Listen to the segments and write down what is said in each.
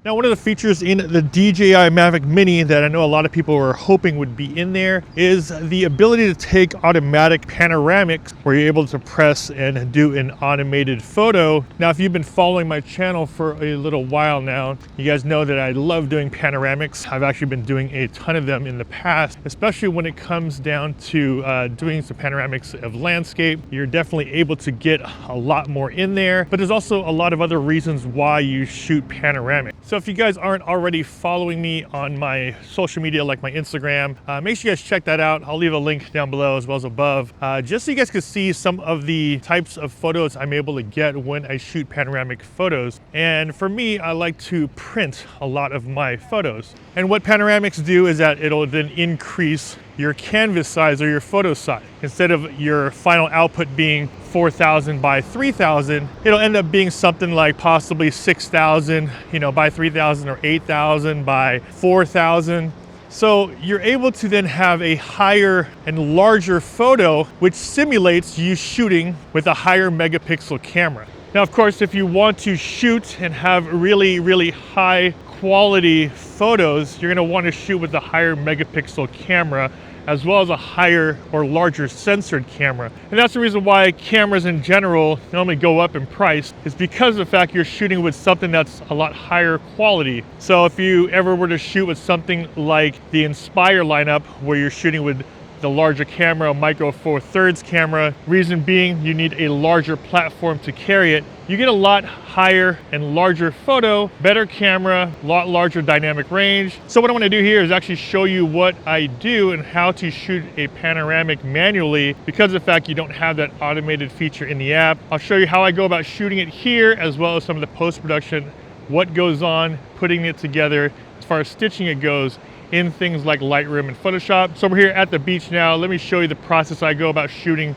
Now, one of the features in the DJI Mavic Mini that I know a lot of people were hoping would be in there is the ability to take automatic panoramics, where you're able to press and do an automated photo. Now, if you've been following my channel for a little while now, you guys know that I love doing panoramics. I've actually been doing a ton of them in the past, especially when it comes down to doing some panoramics of landscape. You're definitely able to get a lot more in there, but there's also a lot of other reasons why you shoot panoramic. So if you guys aren't already following me on my social media, like my Instagram, make sure you guys check that out. I'll leave a link down below as well as above, just so you guys can see some of the types of photos I'm able to get when I shoot panoramic photos. And for me, I like to print a lot of my photos. And what panoramics do is that it'll then increase your canvas size or your photo size. Instead of your final output being 4,000 by 3,000, it'll end up being something like possibly 6,000, by 3,000, or 8,000 by 4,000. So you're able to then have a higher and larger photo, which simulates you shooting with a higher megapixel camera. Now, of course, if you want to shoot and have really, really high quality photos, you're going to want to shoot with a higher megapixel camera, as well as a higher or larger sensored camera. And that's the reason why cameras in general normally go up in price, is because of the fact you're shooting with something that's a lot higher quality. So if you ever were to shoot with something like the Inspire lineup, where you're shooting with the larger camera, micro four thirds camera, reason being you need a larger platform to carry it, you get a lot higher and larger photo, better camera, a lot larger dynamic range. So what I want to do here is actually show you what I do and how to shoot a panoramic manually, because of the fact you don't have that automated feature in the app. I'll show you how I go about shooting it here, as well as some of the post-production, what goes on putting it together as far as stitching it goes in things like Lightroom and Photoshop. So we're here at the beach now. Let me show you the process I go about shooting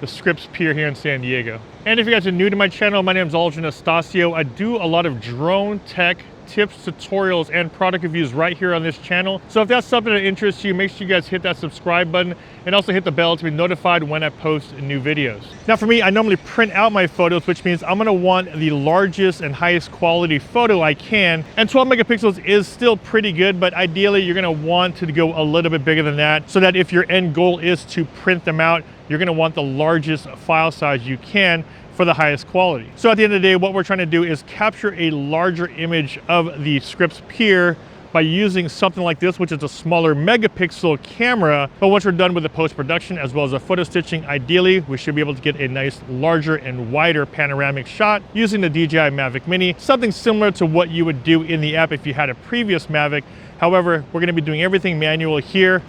the Scripps Pier here in San Diego. And if you guys are new to my channel, my name is Aldrin Estacio. I do a lot of drone tech tips, tutorials, and product reviews right here on this channel. So if that's something that interests you, make sure you guys hit that subscribe button and also hit the bell to be notified when I post new videos. Now for me, I normally print out my photos, which means I'm gonna want the largest and highest quality photo I can. And 12 megapixels is still pretty good, but ideally you're gonna want to go a little bit bigger than that, so that if your end goal is to print them out, you're gonna want the largest file size you can for the highest quality. So at the end of the day, what we're trying to do is capture a larger image of the Scripps Pier by using something like this, which is a smaller megapixel camera. But once we're done with the post-production as well as the photo stitching, ideally we should be able to get a nice larger and wider panoramic shot using the DJI Mavic Mini, something similar to what you would do in the app if you had a previous Mavic. However, we're gonna be doing everything manual here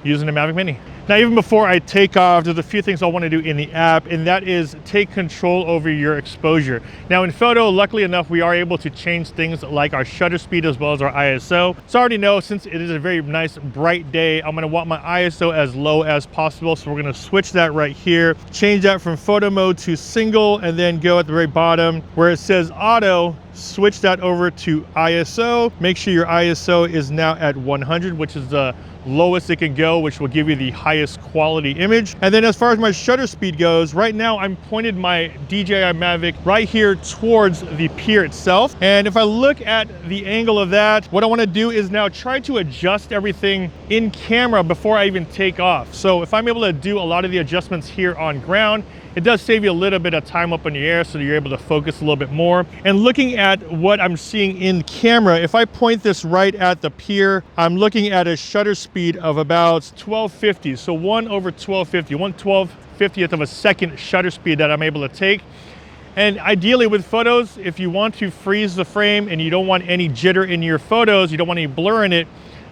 using the Mavic Mini. Now, even before I take off, there's a few things I want to do in the app, and that is take control over your exposure. Now in photo, luckily enough, we are able to change things like our shutter speed as well as our ISO. So I already know, since it is a very nice bright day, I'm going to want my ISO as low as possible. So we're going to switch that right here, change that from photo mode to single, and then go at the very bottom where it says auto, switch that over to ISO. Make sure your ISO is now at 100, which is the lowest it can go, which will give you the highest quality image. And then as far as my shutter speed goes, right now I'm pointed my DJI Mavic right here towards the pier itself. And if I look at the angle of that, what I want to do is now try to adjust everything in camera before I even take off. So if I'm able to do a lot of the adjustments here on ground, it does save you a little bit of time up in the air, so you're able to focus a little bit more. And looking at what I'm seeing in camera, if I point this right at the pier, I'm looking at a shutter speed of about 1250. So 1/1250, 1/1250th of a second shutter speed that I'm able to take. And ideally with photos, if you want to freeze the frame and you don't want any jitter in your photos, you don't want any blur in it,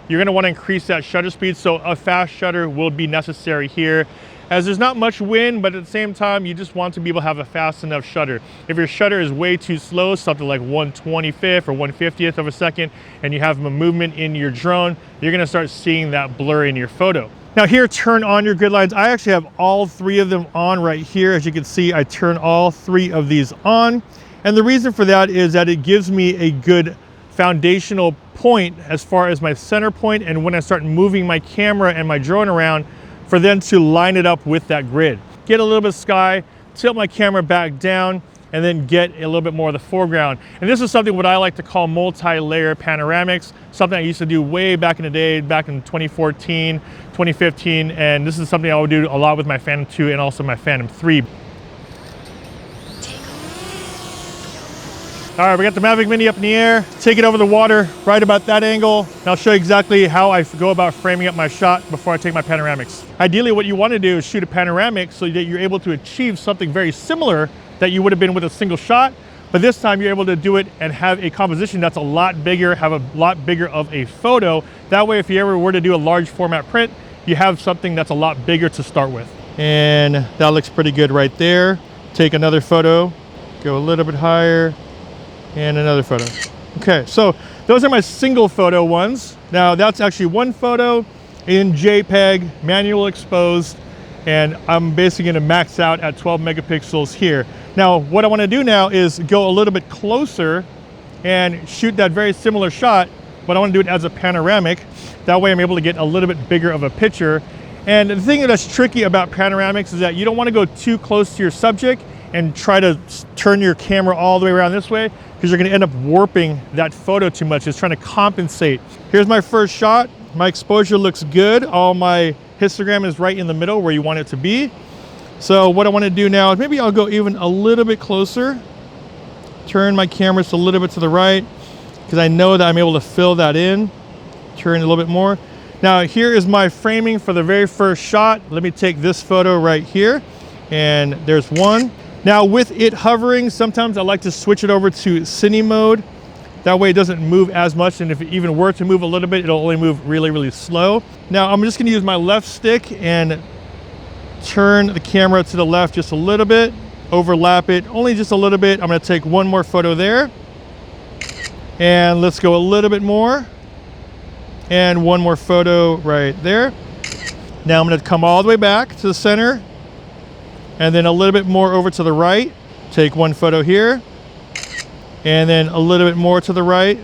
you're gonna want to increase that shutter speed. So a fast shutter will be necessary here, as there's not much wind, but at the same time, you just want to be able to have a fast enough shutter. If your shutter is way too slow, something like 1/25th or 1/50th of a second, and you have a movement in your drone, you're gonna start seeing that blur in your photo. Now here, turn on your grid lines. I actually have all three of them on right here. As you can see, I turn all three of these on. And the reason for that is that it gives me a good foundational point as far as my center point, and when I start moving my camera and my drone around, for them to line it up with that grid. Get a little bit of sky, tilt my camera back down, and then get a little bit more of the foreground. And this is something what I like to call multi-layer panoramics, something I used to do way back in the day, back in 2014, 2015, and this is something I would do a lot with my Phantom 2 and also my Phantom 3. All right, we got the Mavic Mini up in the air, take it over the water, right about that angle, and I'll show you exactly how I go about framing up my shot before I take my panoramics. Ideally, what you want to do is shoot a panoramic so that you're able to achieve something very similar that you would have been with a single shot, but this time you're able to do it and have a composition that's a lot bigger, have a lot bigger of a photo. That way, if you ever were to do a large format print, you have something that's a lot bigger to start with. And that looks pretty good right there. Take another photo, go a little bit higher, and another photo. Okay, so those are my single photo ones. Now that's actually one photo in JPEG, manual exposed, and I'm basically gonna max out at 12 megapixels here. Now, what I wanna do now is go a little bit closer and shoot that very similar shot, but I wanna do it as a panoramic. That way I'm able to get a little bit bigger of a picture. And the thing that's tricky about panoramics is that you don't wanna go too close to your subject and try to turn your camera all the way around this way, because you're gonna end up warping that photo too much. It's trying to compensate. Here's my first shot. My exposure looks good. All my histogram is right in the middle where you want it to be. So what I wanna do now is maybe I'll go even a little bit closer, turn my camera just a little bit to the right, because I know that I'm able to fill that in, turn a little bit more. Now here is my framing for the very first shot. Let me take this photo right here, and there's one. Now with it hovering, sometimes I like to switch it over to cine mode. That way it doesn't move as much, and if it even were to move a little bit, it'll only move really, really slow. Now I'm just gonna use my left stick and turn the camera to the left just a little bit, overlap it, only just a little bit. I'm gonna take one more photo there, and let's go a little bit more, and one more photo right there. Now I'm gonna come all the way back to the center, and then a little bit more over to the right. Take one photo here, and then a little bit more to the right.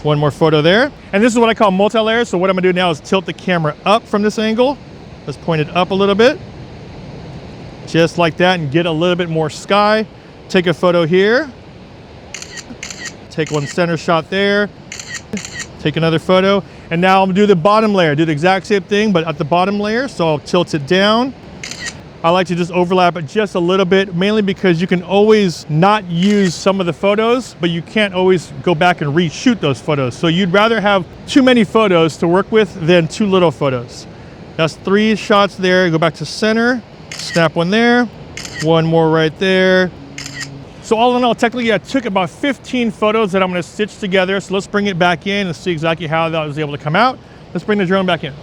One more photo there. And this is what I call multi-layer. So what I'm gonna do now is tilt the camera up from this angle. Let's point it up a little bit. Just like that, and get a little bit more sky. Take a photo here. Take one center shot there. Take another photo. And now I'm gonna do the bottom layer. Do the exact same thing, but at the bottom layer. So I'll tilt it down. I like to just overlap it just a little bit, mainly because you can always not use some of the photos, but you can't always go back and reshoot those photos. So you'd rather have too many photos to work with than too little photos. That's 3 shots there. Go back to center, snap one there, one more right there. So all in all, technically I took about 15 photos that I'm gonna stitch together. So let's bring it back in and see exactly how that was able to come out. Let's bring the drone back in.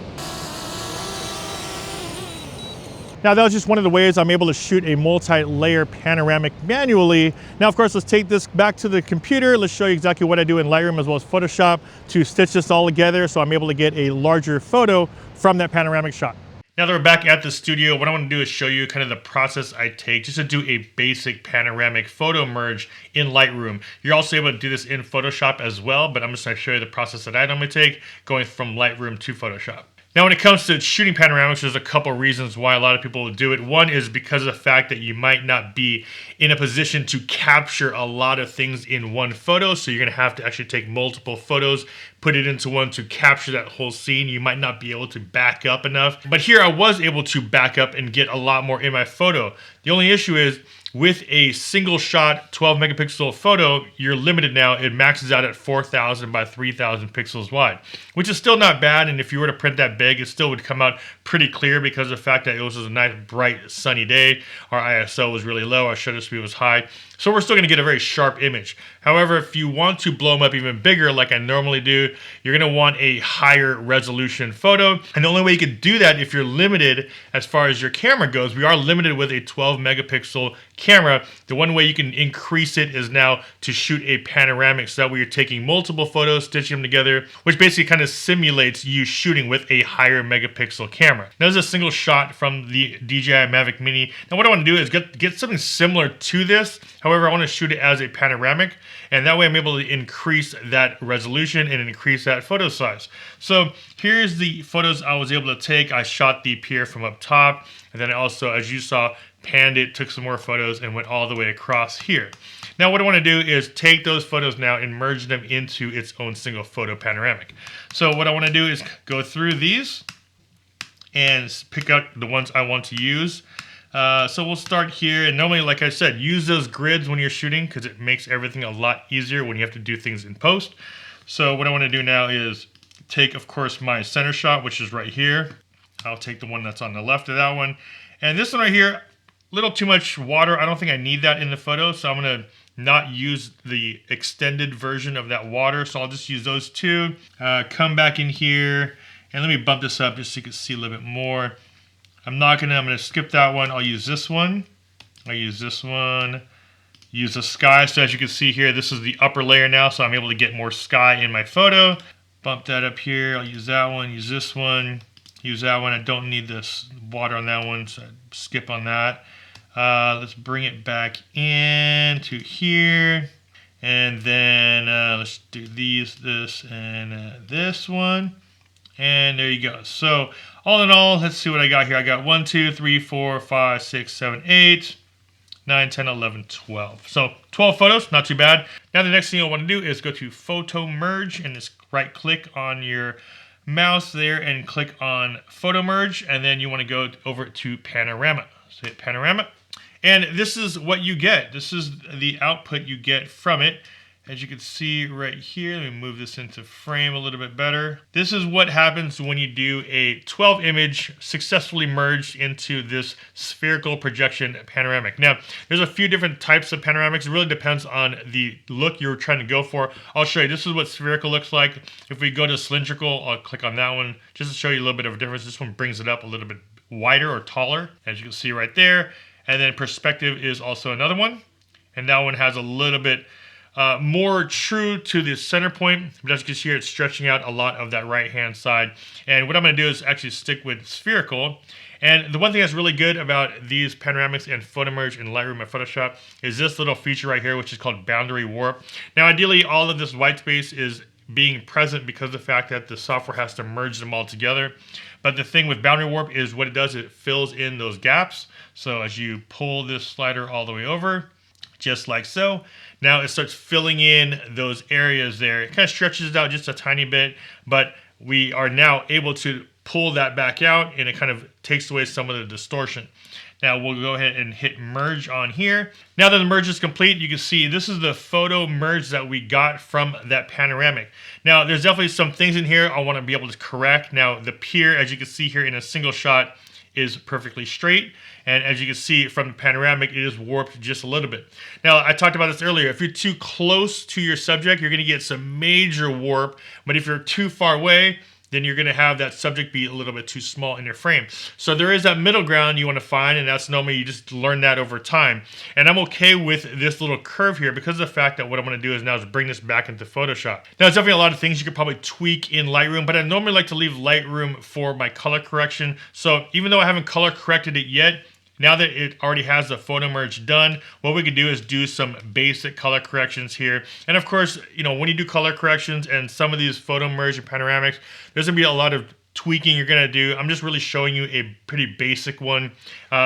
Now that was just one of the ways I'm able to shoot a multi-layer panoramic manually. Now of course, let's take this back to the computer. Let's show you exactly what I do in Lightroom as well as Photoshop to stitch this all together so I'm able to get a larger photo from that panoramic shot. Now that we're back at the studio, what I want to do is show you kind of the process I take just to do a basic panoramic photo merge in Lightroom. You're also able to do this in Photoshop as well, but I'm just going to show you the process that I normally take going from Lightroom to Photoshop. Now when it comes to shooting panoramics, there's a couple reasons why a lot of people will do it. One is because of the fact that you might not be in a position to capture a lot of things in one photo, so you're going to have to actually take multiple photos, put it into one to capture that whole scene. You might not be able to back up enough. But here I was able to back up and get a lot more in my photo. The only issue is with a single shot 12 megapixel photo, you're limited now. It maxes out at 4,000 by 3,000 pixels wide, which is still not bad. And if you were to print that big, it still would come out pretty clear because of the fact that it was a nice, bright, sunny day. Our ISO was really low. Our shutter speed was high. So we're still going to get a very sharp image. However, if you want to blow them up even bigger, like I normally do, you're going to want a higher resolution photo. And the only way you can do that if you're limited as far as your camera goes, we are limited with a 12 megapixel camera. The one way you can increase it is now to shoot a panoramic, so that way you're taking multiple photos, stitching them together, which basically kind of simulates you shooting with a higher megapixel camera. Now, this is a single shot from the DJI Mavic Mini. Now what I want to do is get something similar to this. However, I want to shoot it as a panoramic, and that way I'm able to increase that resolution and increase that photo size. So here's the photos I was able to take. I shot the pier from up top, and then I also, as you saw, panned it, took some more photos, and went all the way across here. Now what I want to do is take those photos now and merge them into its own single photo panoramic. So what I want to do is go through these and pick out the ones I want to use. So we'll start here, and normally, like I said, use those grids when you're shooting because it makes everything a lot easier when you have to do things in post. So what I want to do now is take, of course, my center shot, which is right here. I'll take the one that's on the left of that one. And this one right here, a little too much water. I don't think I need that in the photo, so I'm going to not use the extended version of that water. So I'll just use those two. Come back in here, and let me bump this up just so you can see a little bit more. I'm going to skip that one. I'll use this one. I'll use this one. Use the sky. So as you can see here, this is the upper layer now, so I'm able to get more sky in my photo. Bump that up here. I'll use that one. Use this one. Use that one. I don't need this water on that one, so I skip on that. Let's bring it back in to here. And then let's do this, and this one. And there you go. So all in all, let's see what I got here. I got 1, 2, 3, 4, 5, 6, 7, 8, 9, 10, 11, 12. So 12 photos, not too bad. Now the next thing you'll want to do is go to Photo Merge and just right click on your mouse there and click on Photo Merge, and then you want to go over to Panorama. So hit Panorama, and this is what you get. This is the output you get from it. As you can see right here, let me move this into frame a little bit better. This is what happens when you do a 12 image successfully merged into this spherical projection panoramic. Now, there's a few different types of panoramics. It really depends on the look you're trying to go for. I'll show you, this is what spherical looks like. If we go to cylindrical, I'll click on that one just to show you a little bit of a difference. This one brings it up a little bit wider or taller, as you can see right there. And then perspective is also another one. And that one has a little bit more true to the center point, but as you can see here, it's stretching out a lot of that right-hand side. And what I'm going to do is actually stick with spherical. And the one thing that's really good about these panoramics and Photo Merge in Lightroom and Photoshop is this little feature right here, which is called Boundary Warp. Now, ideally, all of this white space is being present because of the fact that the software has to merge them all together. But the thing with Boundary Warp is what it does, it fills in those gaps. So as you pull this slider all the way over, just like so, now it starts filling in those areas there. It kind of stretches it out just a tiny bit, but we are now able to pull that back out, and it kind of takes away some of the distortion. Now we'll go ahead and hit merge on here. Now that the merge is complete, you can see this is the photo merge that we got from that panoramic. Now there's definitely some things in here I want to be able to correct. Now the pier, as you can see here in a single shot, is perfectly straight, and as you can see from the panoramic, it is warped just a little bit. Now, I talked about this earlier. If you're too close to your subject, you're going to get some major warp, but if you're too far away, then you're going to have that subject be a little bit too small in your frame. So there is that middle ground you want to find, and that's normally you just learn that over time. And I'm okay with this little curve here because of the fact that what I'm going to do is now is bring this back into Photoshop. Now, there's definitely a lot of things you could probably tweak in Lightroom, but I normally like to leave Lightroom for my color correction. So even though I haven't color corrected it yet, now that it already has the photo merge done, what we can do is do some basic color corrections here. And of course, you know, when you do color corrections and some of these photo merge and panoramics, there's gonna be a lot of tweaking you're gonna do. I'm just really showing you a pretty basic one.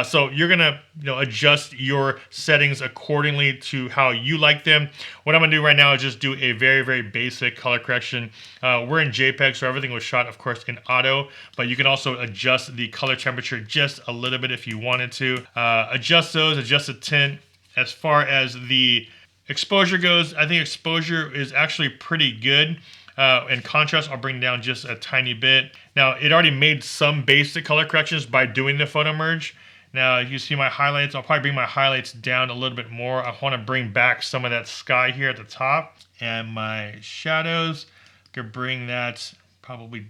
So you're gonna, adjust your settings accordingly to how you like them. What I'm gonna do right now is just do a very, very basic color correction. We're in JPEG, so everything was shot, of course, in auto, but you can also adjust the color temperature just a little bit if you wanted to. Adjust those, adjust the tint. As far as the exposure goes, I think exposure is actually pretty good. And contrast, I'll bring down just a tiny bit. Now, it already made some basic color corrections by doing the photo merge. Now, you see my highlights. I'll probably bring my highlights down a little bit more. I want to bring back some of that sky here at the top. And my shadows, I could bring that, probably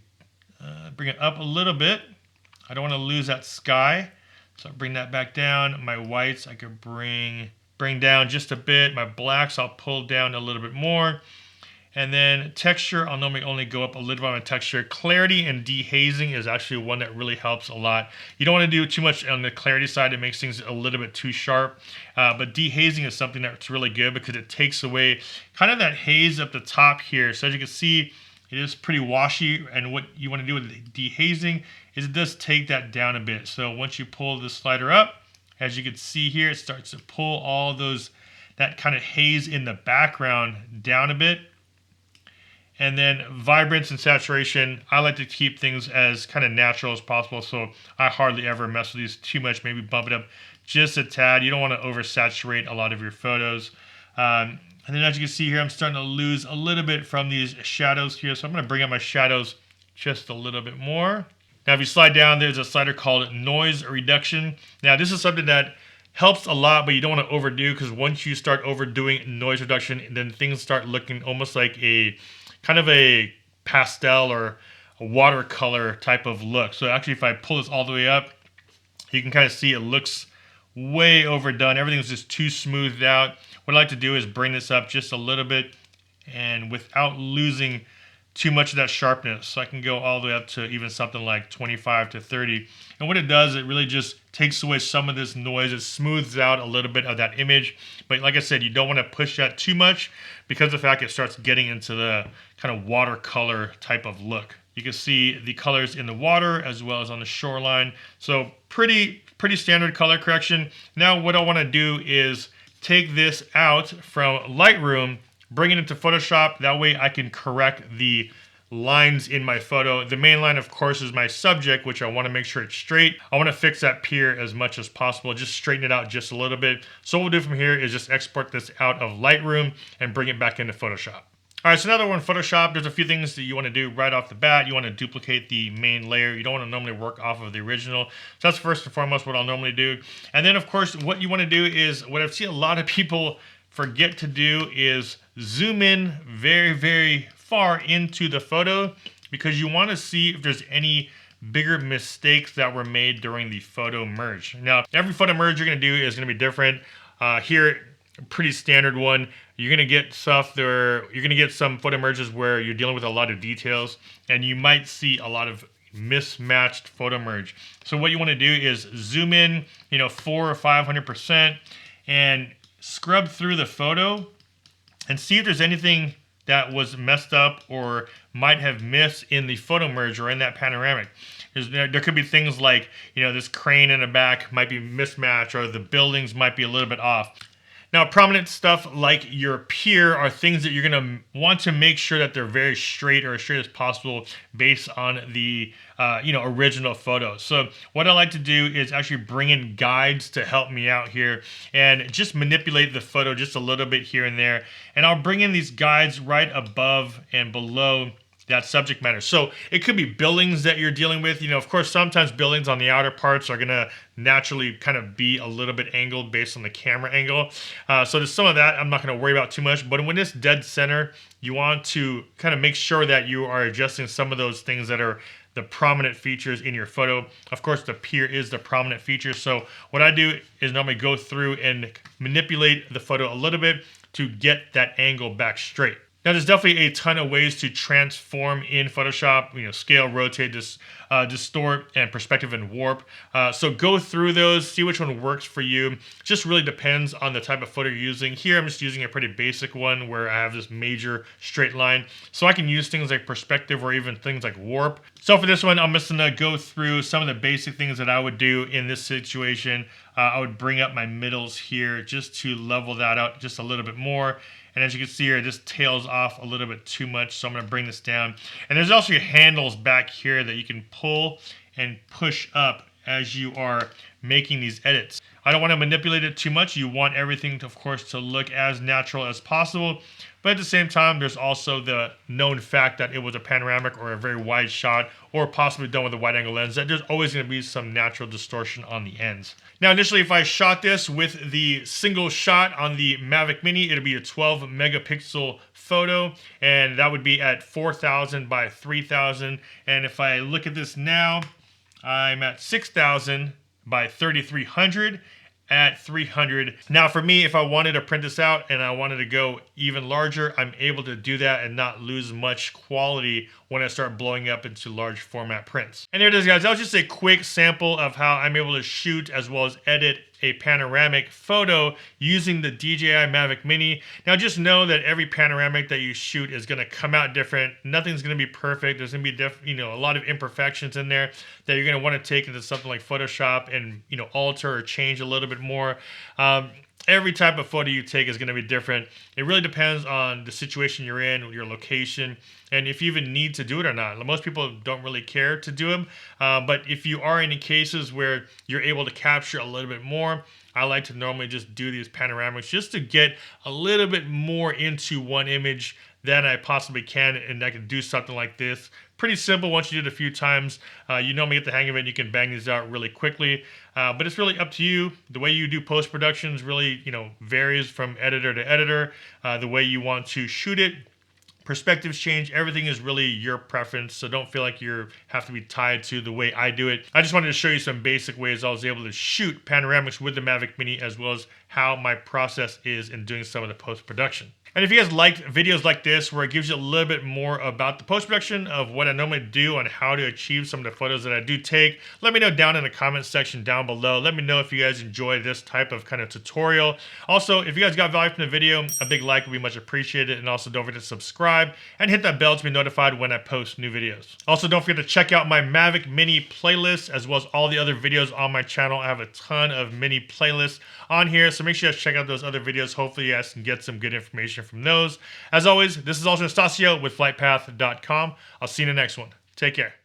bring it up a little bit. I don't want to lose that sky. So I'll bring that back down. My whites, I could bring down just a bit. My blacks, I'll pull down a little bit more. And then texture, I'll normally only go up a little bit on texture. Clarity and dehazing is actually one that really helps a lot. You don't want to do too much on the clarity side. It makes things a little bit too sharp. But dehazing is something that's really good because it takes away kind of that haze up the top here. So as you can see, it is pretty washy. And what you want to do with dehazing is it does take that down a bit. So once you pull the slider up, As you can see here, it starts to pull all those, that kind of haze in the background down a bit. And then vibrance and saturation, I like to keep things as kind of natural as possible, so I hardly ever mess with these too much, maybe bump it up just a tad. You don't want to oversaturate a lot of your photos. And then as you can see here, I'm starting to lose a little bit from these shadows here, so I'm going to bring up my shadows just a little bit more. Now if you slide down, there's a slider called noise reduction. Now this is something that helps a lot, but you don't want to overdo, because once you start overdoing noise reduction, then things start looking almost like a kind of a pastel or a watercolor type of look. So actually, if I pull this all the way up, you can kind of see it looks way overdone. Everything's just too smoothed out. What I like to do is bring this up just a little bit, and without losing too much of that sharpness. So I can go all the way up to even something like 25 to 30. And what it does, it really just takes away some of this noise. It smooths out a little bit of that image. But like I said, you don't want to push that too much, because of the fact it starts getting into the kind of watercolor type of look. You can see the colors in the water as well as on the shoreline. So pretty standard color correction. Now what I want to do is take this out from Lightroom, bring it into Photoshop. That way I can correct the lines in my photo. The main line, of course, is my subject, which I want to make sure it's straight. I want to fix that pier as much as possible, just straighten it out just a little bit. So what we'll do from here is just export this out of Lightroom and bring it back into Photoshop. All right, so now that we're in Photoshop, there's a few things that you want to do right off the bat. You want to duplicate the main layer. You don't want to normally work off of the original. So that's first and foremost what I'll normally do. And then, of course, what you want to do is, what I've seen a lot of people forget to do is zoom in very, very far into the photo, because you want to see if there's any bigger mistakes that were made during the photo merge. Now, every photo merge you're going to do is going to be different. Here, pretty standard one. You're going to get stuff there. You're going to get some photo merges where you're dealing with a lot of details, and you might see a lot of mismatched photo merge. So what you want to do is zoom in, 400 or 500%, and scrub through the photo and see if there's anything that was messed up or might have missed in the photo merge or in that panoramic. There could be things like, this crane in the back might be mismatched, or the buildings might be a little bit off. Now, prominent stuff like your pier are things that you're going to want to make sure that they're very straight, or as straight as possible, based on the original photo. So what I like to do is actually bring in guides to help me out here and just manipulate the photo just a little bit here and there. And I'll bring in these guides right above and below that subject matter. So it could be buildings that you're dealing with. Of course, sometimes buildings on the outer parts are going to naturally kind of be a little bit angled based on the camera angle. So there's some of that I'm not going to worry about too much. But when it's dead center, you want to kind of make sure that you are adjusting some of those things that are the prominent features in your photo. Of course, the pier is the prominent feature. So what I do is normally go through and manipulate the photo a little bit to get that angle back straight. Now, there's definitely a ton of ways to transform in Photoshop, scale, rotate, distort, and perspective and warp. So go through those, see which one works for you. Just really depends on the type of photo you're using. Here, I'm just using a pretty basic one where I have this major straight line. So I can use things like perspective or even things like warp. So for this one, I'm just gonna go through some of the basic things that I would do in this situation. I would bring up my middles here just to level that out just a little bit more. And as you can see here, this tails off a little bit too much, so I'm going to bring this down. And there's also your handles back here that you can pull and push up as you are making these edits. I don't want to manipulate it too much. You want everything, of course, to look as natural as possible. But at the same time, there's also the known fact that it was a panoramic or a very wide shot, or possibly done with a wide angle lens, that there's always going to be some natural distortion on the ends. Now, initially, if I shot this with the single shot on the Mavic Mini, it'll be a 12 megapixel photo, and that would be at 4,000 by 3,000. And if I look at this now, I'm at 6,000 by 3,300 at 300. Now for me, if I wanted to print this out and I wanted to go even larger, I'm able to do that and not lose much quality when I start blowing up into large format prints. And there it is, guys. That was just a quick sample of how I'm able to shoot as well as edit a panoramic photo using the DJI Mavic Mini. Now just know that every panoramic that you shoot is going to come out different. Nothing's going to be perfect. There's going to be a lot of imperfections in there that you're going to want to take into something like Photoshop and alter or change a little bit more. Every type of photo you take is going to be different. It really depends on the situation you're in, your location, and if you even need to do it or not. Most people don't really care to do them, but if you are in any cases where you're able to capture a little bit more, I like to normally just do these panoramics just to get a little bit more into one image than I possibly can, and I can do something like this. Pretty simple. Once you do it a few times, you normally get the hang of it and you can bang these out really quickly. But it's really up to you. The way you do post-production is really, varies from editor to editor. The way you want to shoot it, perspectives change. Everything is really your preference, so don't feel like you have to be tied to the way I do it. I just wanted to show you some basic ways I was able to shoot panoramics with the Mavic Mini, as well as how my process is in doing some of the post-production. And if you guys liked videos like this, where it gives you a little bit more about the post-production of what I normally do and how to achieve some of the photos that I do take, let me know down in the comment section down below. Let me know if you guys enjoy this type of kind of tutorial. Also, if you guys got value from the video, a big like would be much appreciated. And also don't forget to subscribe and hit that bell to be notified when I post new videos. Also, don't forget to check out my Mavic Mini playlist, as well as all the other videos on my channel. I have a ton of mini playlists on here, so make sure you guys check out those other videos. Hopefully you guys can get some good information from those. As always, this is also Anastacio with FlytPath.com. I'll see you in the next one. Take care.